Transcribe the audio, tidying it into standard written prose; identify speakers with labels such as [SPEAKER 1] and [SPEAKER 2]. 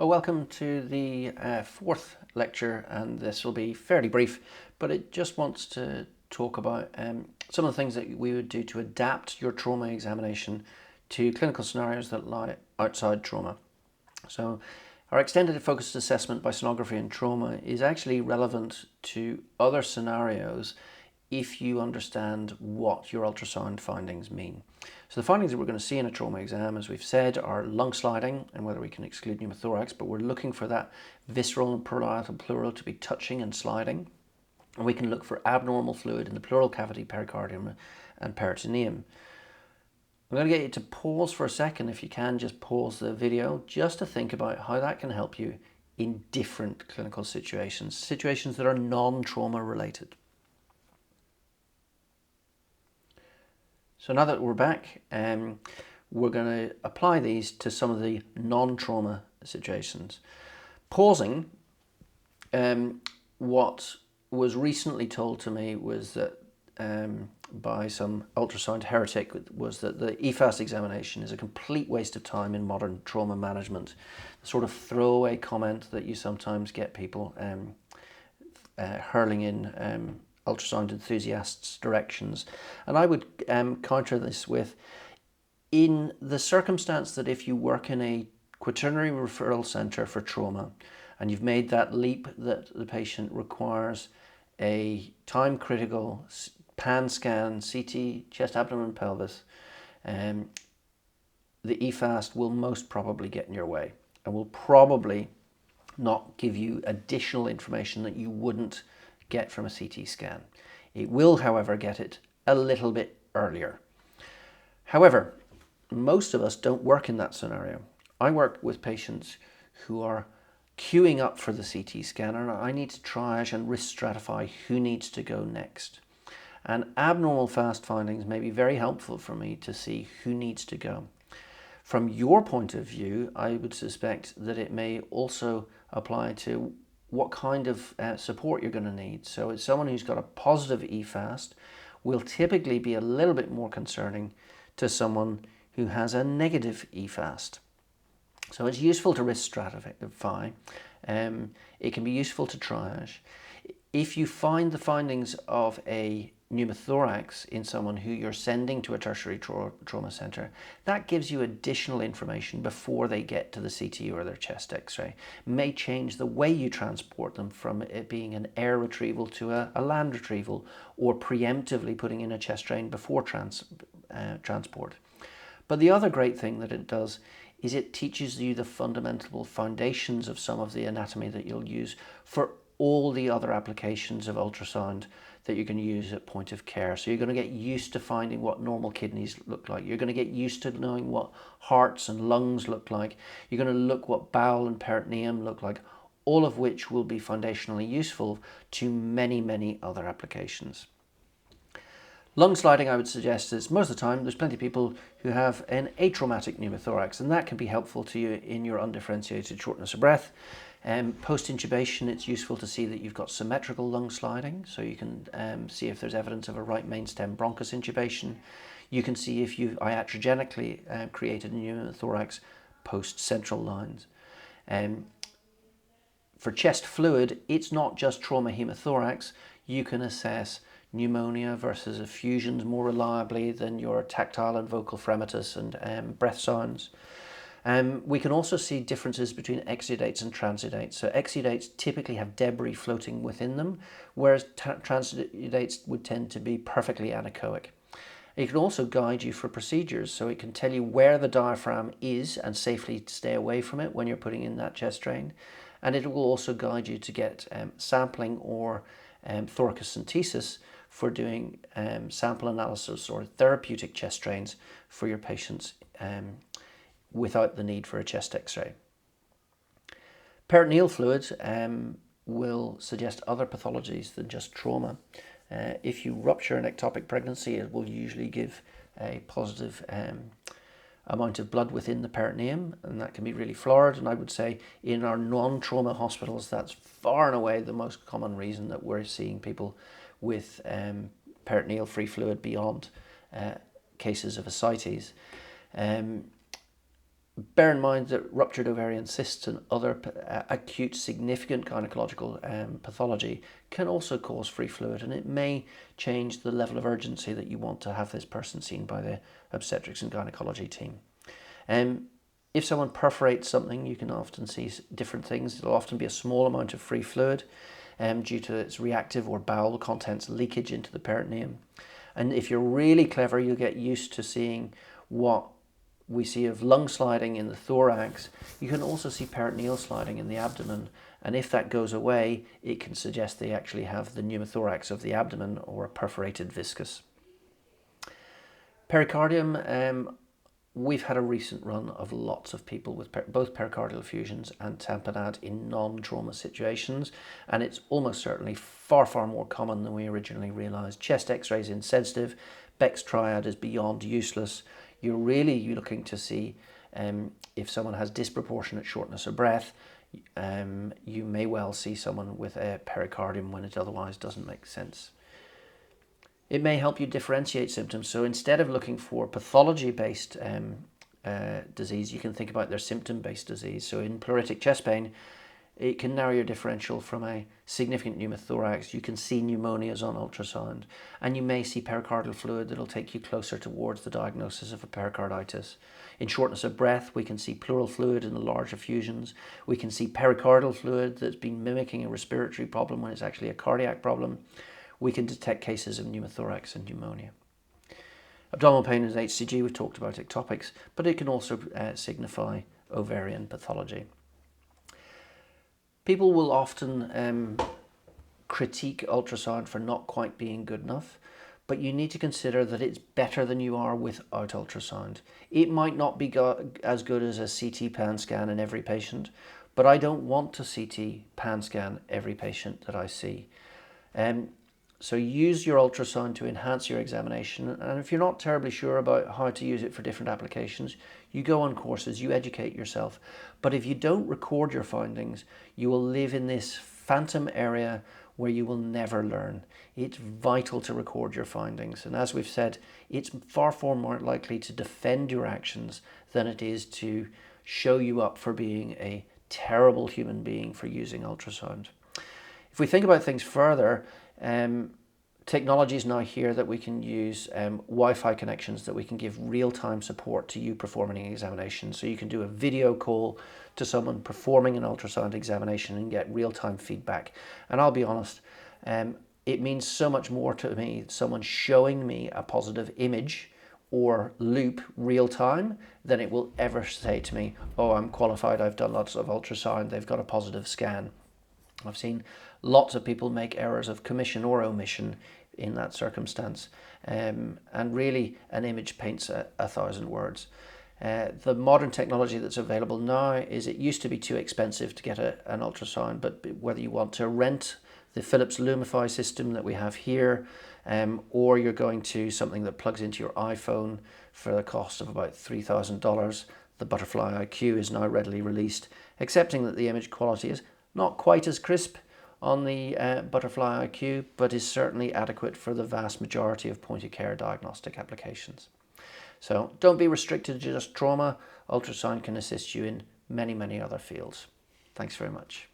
[SPEAKER 1] Well, welcome to the fourth lecture, and this will be fairly brief, but it just wants to talk about some of the things that we would do to adapt your trauma examination to clinical scenarios that lie outside trauma. So our extended focused assessment by sonography and trauma is actually relevant to other scenarios if you understand what your ultrasound findings mean. So the findings that we're going to see in a trauma exam, as we've said, are lung sliding and whether we can exclude pneumothorax, but we're looking for that visceral and parietal pleural to be touching and sliding. And we can look for abnormal fluid in the pleural cavity, pericardium and peritoneum. I'm going to get you to pause for a second, if you can, just pause the video, just to think about how that can help you in different clinical situations that are non-trauma related. So now that we're back, we're going to apply these to some of the non-trauma situations. Pausing, what was recently told to me was that by some ultrasound heretic was that the EFAST examination is a complete waste of time in modern trauma management. The sort of throwaway comment that you sometimes get people hurling in ultrasound enthusiasts' directions. And I would counter this with, in the circumstance that if you work in a quaternary referral centre for trauma and you've made that leap that the patient requires a time-critical pan scan, CT, chest, abdomen, pelvis, the EFAST will most probably get in your way and will probably not give you additional information that you wouldn't get from a CT scan. It will, however, get it a little bit earlier. However, most of us don't work in that scenario. I work with patients who are queuing up for the CT scan, and I need to triage and risk stratify who needs to go next. And abnormal fast findings may be very helpful for me to see who needs to go. From your point of view, I would suspect that it may also apply to what kind of support you're going to need. So it's someone who's got a positive EFAST will typically be a little bit more concerning to someone who has a negative EFAST. So it's useful to risk stratify. It can be useful to triage. If you find the findings of a pneumothorax in someone who you're sending to a tertiary trauma centre, that gives you additional information before they get to the CT or their chest x-ray. May change the way you transport them from it being an air retrieval to a land retrieval, or preemptively putting in a chest drain before transport. But the other great thing that it does is it teaches you the fundamental foundations of some of the anatomy that you'll use for all the other applications of ultrasound that you can use at point of care. So you're going to get used to finding what normal kidneys look like. You're going to get used to knowing what hearts and lungs look like. You're going to look what bowel and peritoneum look like, all of which will be foundationally useful to many, many other applications. Lung sliding, I would suggest, is most of the time there's plenty of people who have an atraumatic pneumothorax, and that can be helpful to you in your undifferentiated shortness of breath. Post-intubation, it's useful to see that you've got symmetrical lung sliding, so you can see if there's evidence of a right mainstem bronchus intubation. You can see if you've iatrogenically created a pneumothorax post-central lines. For chest fluid, it's not just trauma hemothorax. You can assess pneumonia versus effusions more reliably than your tactile and vocal fremitus and breath sounds. We can also see differences between exudates and transudates. So exudates typically have debris floating within them, whereas transudates would tend to be perfectly anechoic. It can also guide you for procedures, so it can tell you where the diaphragm is and safely stay away from it when you're putting in that chest drain. And it will also guide you to get sampling or thoracentesis for doing sample analysis or therapeutic chest drains for your patients without the need for a chest x-ray. Peritoneal fluid will suggest other pathologies than just trauma. If you rupture an ectopic pregnancy, it will usually give a positive amount of blood within the peritoneum, and that can be really florid. And I would say in our non-trauma hospitals, that's far and away the most common reason that we're seeing people with peritoneal free fluid beyond cases of ascites. Bear in mind that ruptured ovarian cysts and other acute significant gynecological pathology can also cause free fluid, and it may change the level of urgency that you want to have this person seen by the obstetrics and gynecology team. If someone perforates something, you can often see different things. It'll often be a small amount of free fluid due to its reactive or bowel contents leakage into the peritoneum. And if you're really clever, you'll get used to seeing what we see of lung sliding in the thorax. You can also see peritoneal sliding in the abdomen, and if that goes away, it can suggest they actually have the pneumothorax of the abdomen or a perforated viscus. Pericardium, we've had a recent run of lots of people with both pericardial effusions and tamponade in non-trauma situations, and it's almost certainly far more common than we originally realised. Chest x-ray is insensitive, Beck's triad is beyond useless. You're really looking to see if someone has disproportionate shortness of breath. You may well see someone with a pericardium when it otherwise doesn't make sense. It may help you differentiate symptoms. So instead of looking for pathology-based disease, you can think about their symptom-based disease. So in pleuritic chest pain, it can narrow your differential from a significant pneumothorax. You can see pneumonias on ultrasound, and you may see pericardial fluid that'll take you closer towards the diagnosis of a pericarditis. In shortness of breath, we can see pleural fluid in the large effusions. We can see pericardial fluid that's been mimicking a respiratory problem when it's actually a cardiac problem. We can detect cases of pneumothorax and pneumonia. Abdominal pain is HCG, we've talked about ectopics, but it can also signify ovarian pathology. People will often critique ultrasound for not quite being good enough, but you need to consider that it's better than you are without ultrasound. It might not be as good as a CT pan scan in every patient, but I don't want to CT pan scan every patient that I see. So use your ultrasound to enhance your examination, and if you're not terribly sure about how to use it for different applications, you go on courses, you educate yourself. But if you don't record your findings, you will live in this phantom area where you will never learn. It's vital to record your findings, and as we've said, it's far more likely to defend your actions than it is to show you up for being a terrible human being for using ultrasound. If we think about things further, technology is now here that we can use Wi-Fi connections, that we can give real-time support to you performing an examination. So you can do a video call to someone performing an ultrasound examination and get real-time feedback. And I'll be honest, it means so much more to me, someone showing me a positive image or loop real-time, than it will ever say to me, oh, I'm qualified, I've done lots of ultrasound, they've got a positive scan. I've seen lots of people make errors of commission or omission in that circumstance, and really an image paints a thousand words. The modern technology that's available now is, it used to be too expensive to get an ultrasound, but whether you want to rent the Philips Lumify system that we have here, or you're going to something that plugs into your iPhone for the cost of about $3,000, the Butterfly IQ is now readily released, accepting that the image quality is not quite as crisp on the Butterfly IQ, but is certainly adequate for the vast majority of point-of-care diagnostic applications. So don't be restricted to just trauma. Ultrasound can assist you in many other fields. Thanks very much.